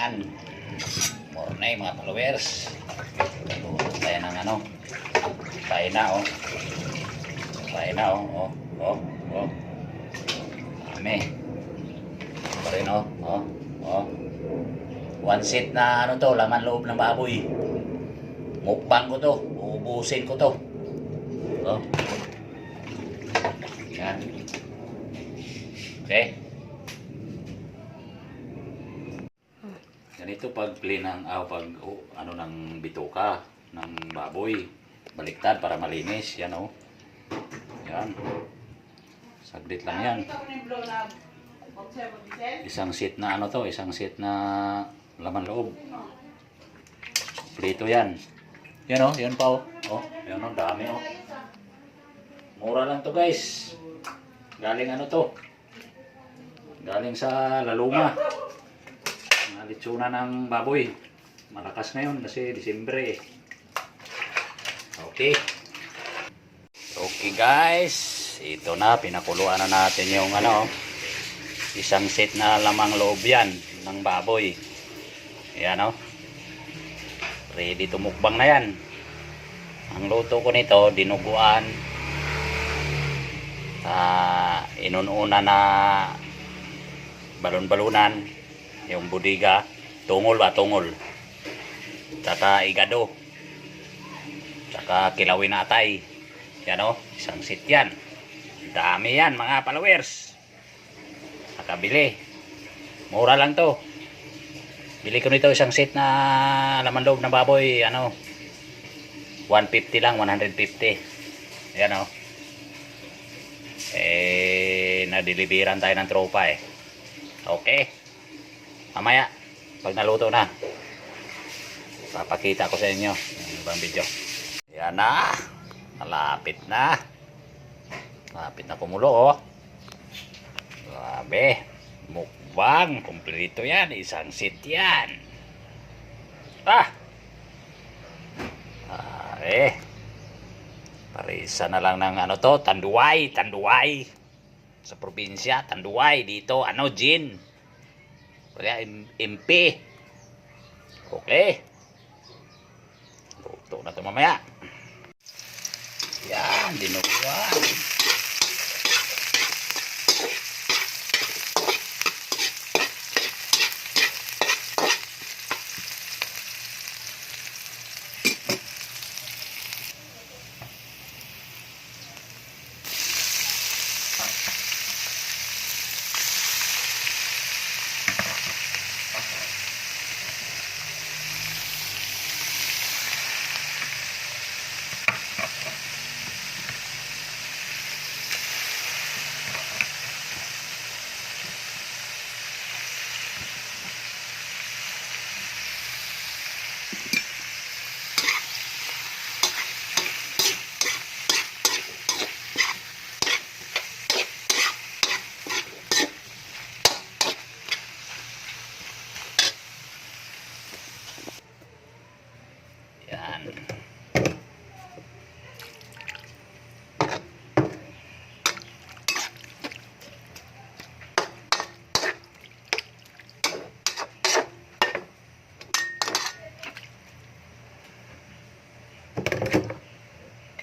Yan. Morning mga followers. Luto tayo ng ano. Tayo na oh. Tayo na oh. Oh. Dami. Pa rin oh. One set na ano to, laman loob ng baboy. Mukbang ko to. Uubusin ko to. Oh. Yan. Okay. Ganito pag clean ng ano ng bituka ng baboy. Baliktad para malinis, yan oh. Yan. Saglit lang yan. Isang set na ano to, isang set na laman loob. Prito yan. Yan oh, yan pa oh. Oh, yan oh, dami oh. Mura lang to guys. Galing ano to? Galing sa Laluma. Litsuna ng baboy. Malakas ngayon kasi Disyembre eh. Okay. Okay guys. Ito na. Pinakuluan na natin yung ano. Isang set na lamang loob yan ng baboy. Ayan o. Ready to mukbang na yan. Ang luto ko nito, dinuguan. Inununa na balon-balunan. Yung budiga, tungol. Tsaka igado. Tsaka kilawin na atay. Yan o, isang set yan. Dami yan mga followers. Nakabili. Mura lang to. Bili ko nito isang set na laman loob ng baboy. Ano, 150 lang, 150. Yan o. Nadeliveran tayo ng tropa eh. Okay. Mamaya, pag naluto na, papakita ko sa inyo yung ibang video. Yan na. Malapit na. Malapit na kumulo oh. Grabe. Mukbang. Kumplito yan. Isang set yan. Parisa na lang ng ano to. Tanduay. Sa probinsya. Tanduay. Dito, ano, gin. Kaya MP. Okay. Luto na ito mamaya. Yan, dinuguan.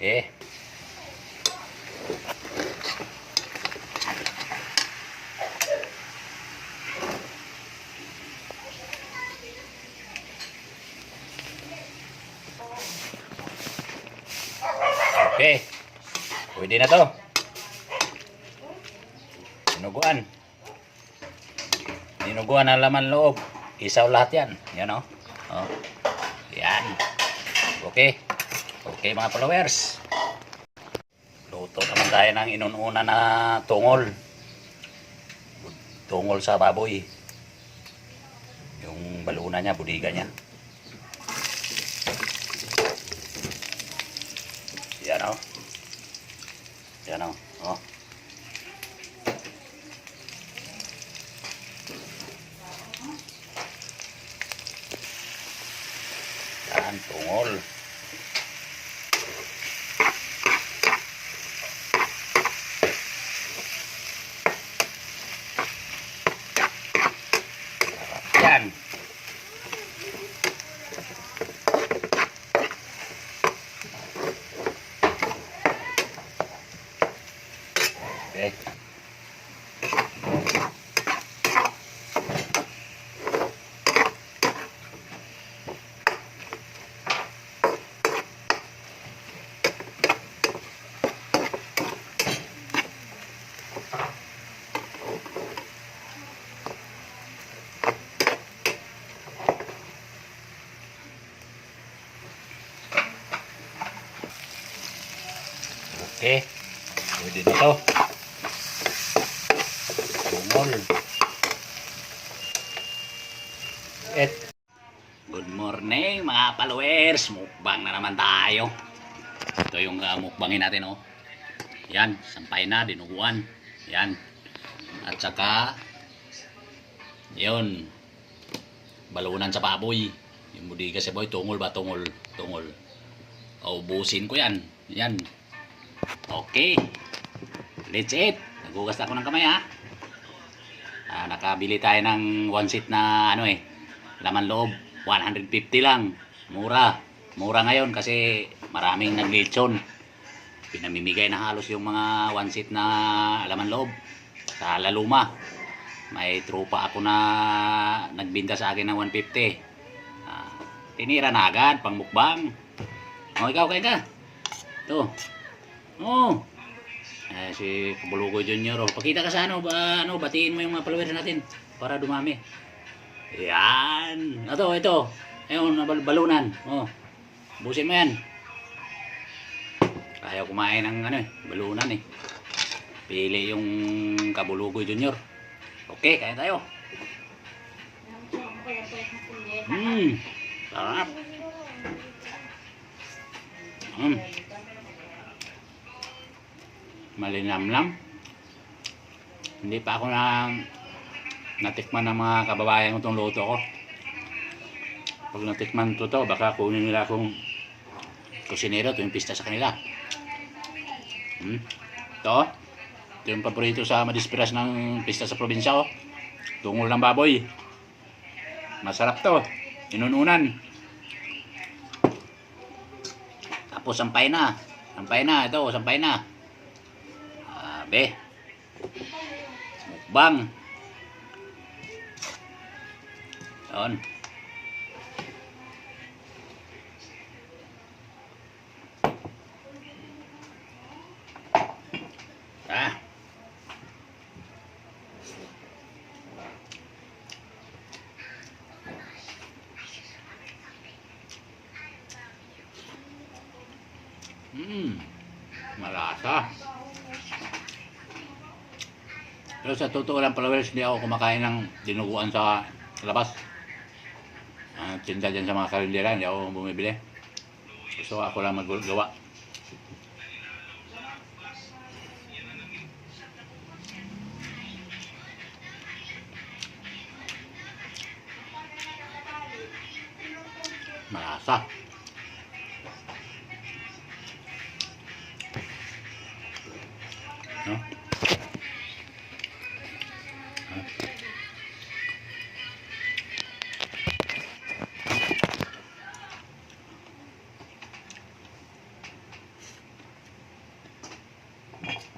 Okay. Okay. Pwede na to. Dinuguan ang laman loob. Isaw lahat yan. Yan o. Oh. Yan. Okay. Okay mga followers. Luto naman tayo ng inununa na tungol. Tungol sa baboy. Yung baluna niya, budiga niya. Yan o. Yan o. Oh. Yan, tungol. Yan. Okay. Pwede na to. Tungol. Good morning mga followers. Mukbang na naman tayo. Ito yung mukbangin natin, oh. Yan, sampay na, dinuguan. Yan. At saka yun, balunan sa baboy. Yung budiga sa boy, tungol ba? Tungol. Ubusin ko yan. Yan. Okay. Let's eat. Nagugas ako ng kamay, ha. Nakabili tayo ng one seat na laman loob. 150 lang. Mura. Mura ngayon kasi maraming naglechon. Pinamimigay na halos yung mga one seat na laman loob sa Laluma. May tropa ako na nagbinta sa akin ng 150. Tinira na agad pang mukbang. O, ikaw kain ka. Ito. Oh. Si Kabulugoy Junior. Pakita ka sa batiin mo yung mga followers natin para dumami. Yan. Ito. Ayun, balunan. Oh. Busin mo yan. Ayaw kumain ng balunan eh. Pili yung Kabulugoy Junior. Okay, kaya tayo. Sarap. Malinamnam. Hindi pa ako natikman ng mga kababayan ko itong luto ko. Pag natikman to, baka kunin nila akong kusinero. Ito yung pista sa kanila. Ito yung paborito sa madispiras ng pista sa probinsya, oh. Tungol ng baboy. Masarap to. Inununan. Tapos sampay na. Ito, sampay na. Be. Mukbang. Yun. Malasa. Pero sa totoo lang, followers, hindi ako kumakain ng dinuguan sa labas. Tinda dyan sa mga karindera, hindi ako bumibili. Gusto ako lang maggawa. Malasa. No?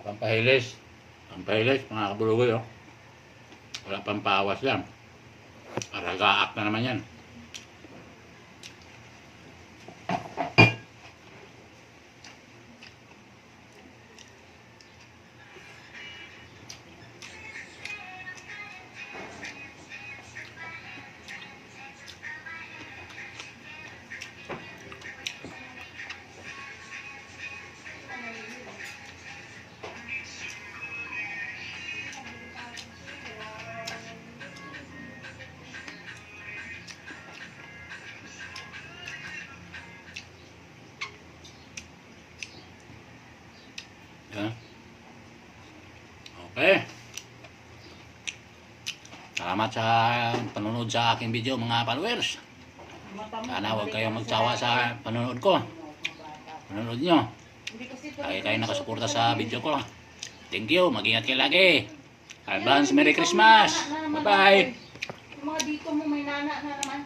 Pampahilis mga kabulugoy, oh. Wala pang pawas yan. Aragaak na naman yan. Okay. Salamat sa panonood sa aking video, mga followers. Sana huwag kayong magsawa sa panonood ko. Panonood nyo. Lagi kayo nakasuporta sa video ko. Thank you. Mag-ingat kayo lagi. Advance Merry Christmas. Bye-bye. Mga dito mo may nana na naman.